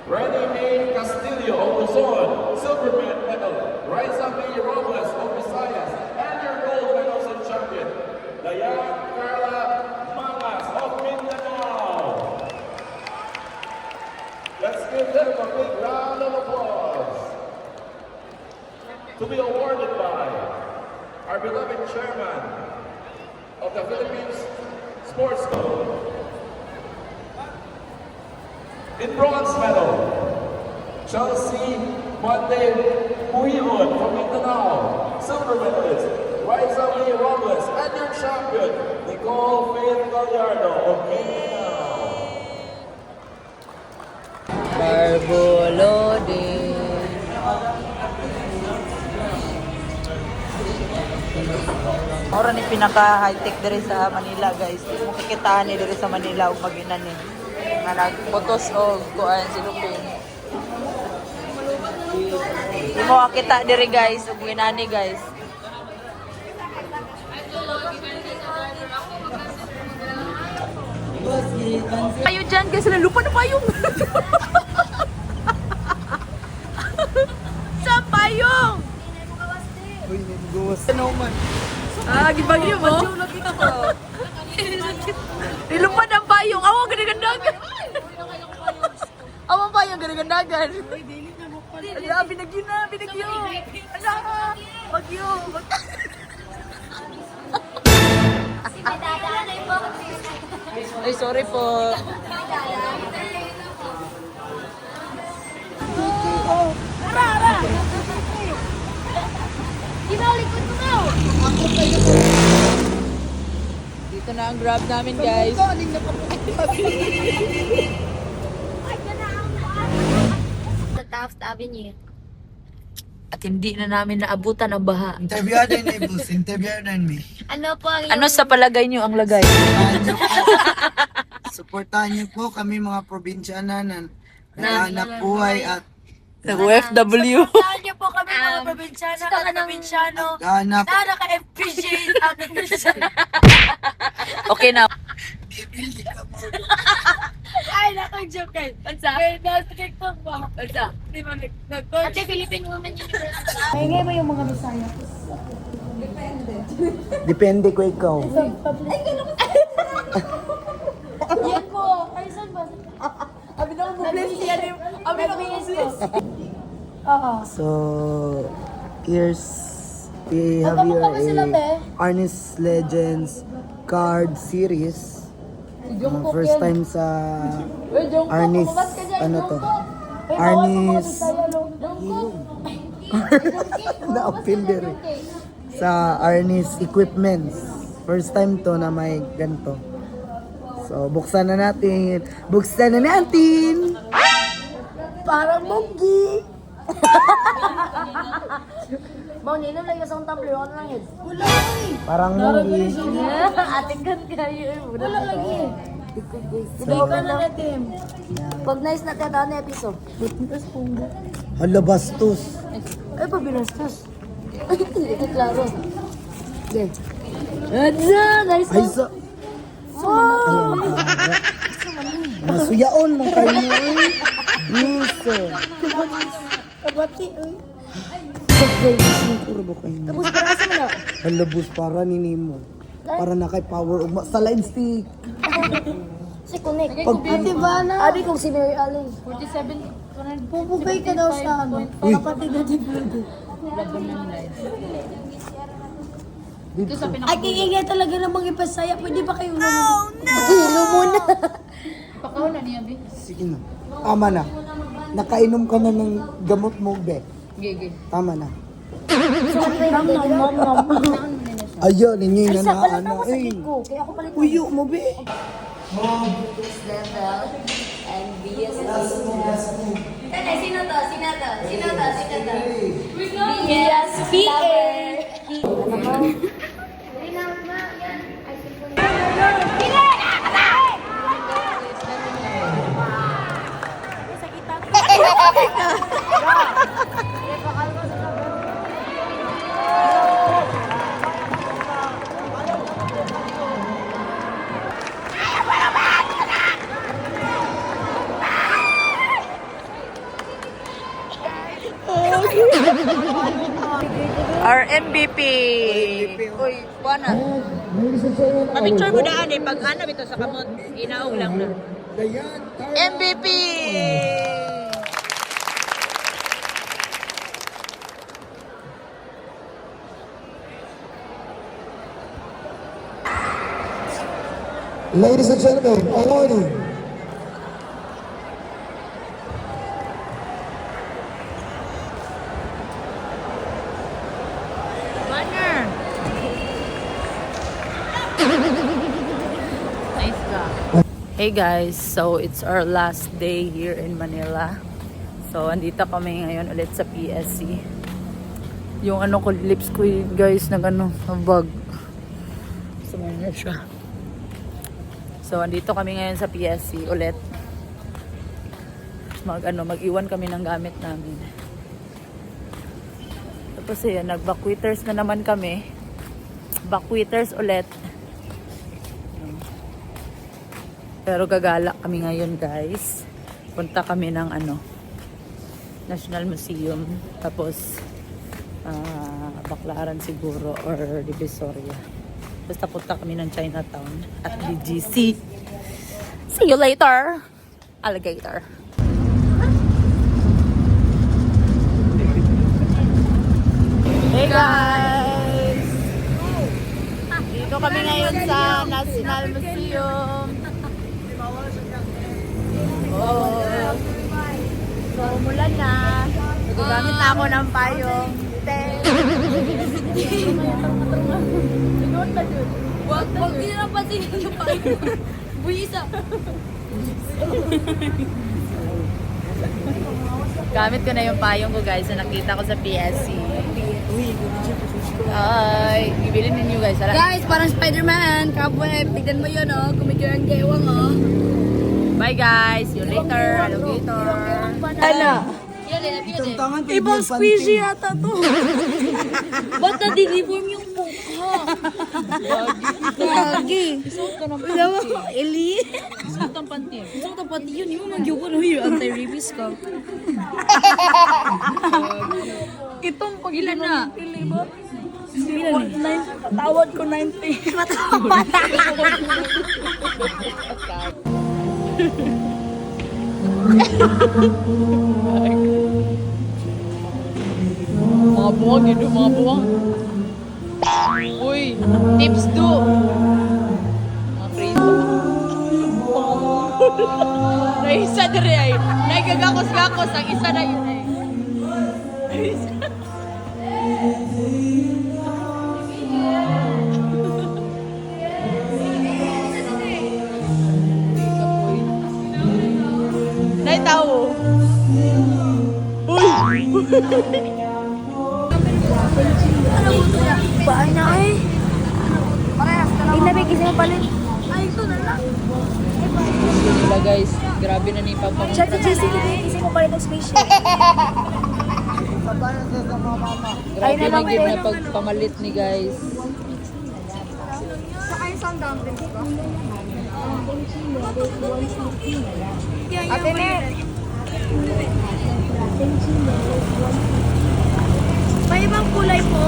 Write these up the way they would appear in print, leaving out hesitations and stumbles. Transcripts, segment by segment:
Renny A. Castillo of Luzon, silver medal. Raisa B. Robles of Visayas, and your gold medal champion, Dayan Carla Mangas of Mindanao. Let's give them a big round of applause. To be awarded by our beloved chairman of the Philippines Sports Code. In bronze medal, Chelsea Monday Muhion from Mindanao. Silver medalist, Raisa Lee Robles, and your champion, Nicole Faith Gallardo of Mindanao. Barbolode. Ora ni pinaka high-tech diri sa Manila, guys. Makikitaan ni diri sa Manila ug maginan ni. Nga nagpotos og kuan si Lupin. Di mo kita diri, guys, ug ginani, guys. Ayo dyan, guys, lupa na payong. Sa payong. Uy, nagawas na naman. Ah, gibagyo mo? Nilupad ang payong. Awa, ganagandagan. Awa payong, ganagandagan. Ala, binagyo na, binagyo. Ala, bagyo. Ay, sorry po. Dito na ang grab namin, guys. Sa Taft Avenue. At hindi na namin naabutan ang baha. Interview din ni Bus, interview din mi. Ano po ang Ano sa palagay niyo ang lagay? Supportahan niyo po kami mga probinsyana na naghahanap buhay at OFW. Saan niyo po kami mga probinsyano, naghahanap na naka-appreciate ang probinsyano. Okay na. Ay, naka-joke kayo. Bansa? Kaya nasa-cake po ba? Bansa? Di ba nag-coach? Ate Philippine Women University. Maingay mo yung mga Bisaya. depende ko ikaw. Yan po. Ay, saan ba? Abi na mo bless yan. Abi na mo bless. Oo. So, here's we have here a Arnis Legends card series. First time sa Arnis, ano to? Arnis na-appeal din sa Arnis Equipments. First time to na may ganito. So, buksan na natin. Buksan na natin! Parang monkey. Mau ninom lang yung tumbler. Ano lang yun? Wala lagi. Parang movie. Ating kan kayo. Wala lagi. Hindi ka na natin. Pag nice na tayo na episode. Butintas pungga. Hala, bastos. Ay, pabinastos. Hindi ko klaro. Okay. Adza! Nice Ay, na. sa... Masuyaon mong kayo eh. Buso. Kabati, uy. Puro ba kayo? Tapos parasa mo na. Hala, bus, para ninimo. Para na kay power ugma sa line stick. Si Connect. Pag- Ate Vana. Abi kong si Mary Allen. 47. Pupugay ka daw sa ano. Uy. Kapatid na din. Dito sa Ay, kikingay talaga namang ipasaya. Pwede ba kayo naman? Oh, no! Hilo muna. sige na. Tama na. Nakainom ka na ng gamot mo, be. Tama na. Ayaw, ninyo Ay, na sa na pala ano. ako sa Ay, ko. Kaya ako palit. uyo mo, be. And BS. Sino to? Sino to? Sino to? Sino to? BS Peter. Our MVP. Uy, buwana. Picture mo daan eh. Pag ano ito sa kamot, inaog lang na. MVP! Ladies and gentlemen, awarding Banner! Nice ka. Hey guys, so it's our last day here in Manila. So andito kami ngayon ulit sa PSC. Yung ano ko, lips ko guys, nag ano, nabag. Sumanya siya. So andito kami ngayon sa PSC ulit. Mag-iwan kami ng gamit namin. Tapos ayan, nag-backwitters na naman kami. Backwitters ulit. Pero gagala kami ngayon guys. Punta kami ng National Museum. Tapos Baclaran siguro or Divisoria. Basta punta kami ng Chinatown at BGC. See you later, alligator. Hey guys! Dito kami ngayon sa National Museum. Oh. So, umulan na. Gugamit na ako ng payong. Wag din na pasin yung payong. Buisa. Gamit ko na yung payong ko guys na nakita ko sa PSC. Ay, ibilin ninyo guys. Guys, parang Spider-Man. Kabweb. Tignan mo yun, oh. Kumigil ang gewang, oh. Bye guys. See you later, alligator. Ano? Ibang species yata to. Ba't na-deliform yung mukha? Gagi. Wala mo, Eli. Isuot ang panty. Isuot ang panty yun. Yung magyuko na yun. Anti-rabies ka. Itong pag ilan na? Pili ba? Patawad ko 90. Patawad. Mga buwang, yun yung mga buwang. Uy, tips do. Mga crazy. Naisa dire ay. Naigagakos-gakos. Ang isa na yun ay. Nay tao. Bahay na ay. Inabig kasi mo palit. Ay, ito na lang. Wala guys, grabe na ni Papa. Chat sa JC, kasi mo palit ng spaceship. Grabe na gid na pagpamalit ni guys. Saka yung sound dumplings ko. Ate ne. May ibang kulay po.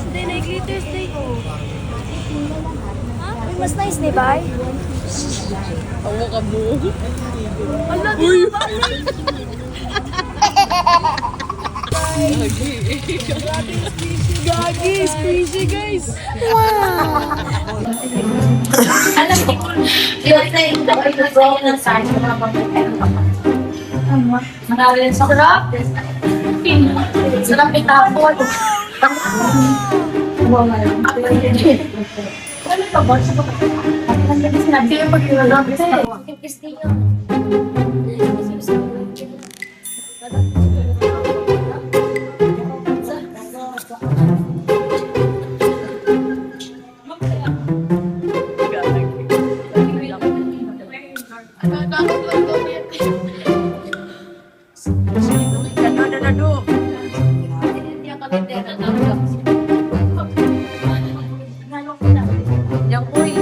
Hindi, nag-glitters day ko. Uy, mas nice, di ba? Awa ka bu. Ala, di ba? Gagi, squishy guys. Alam ko, yun na yung dapat ng sign ng mga Maraming sarap. Sarap itapon. Ano pa ba? Sinabi yung pag-iwalong. Gusto nyo. Yang uy.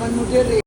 naman mo diri.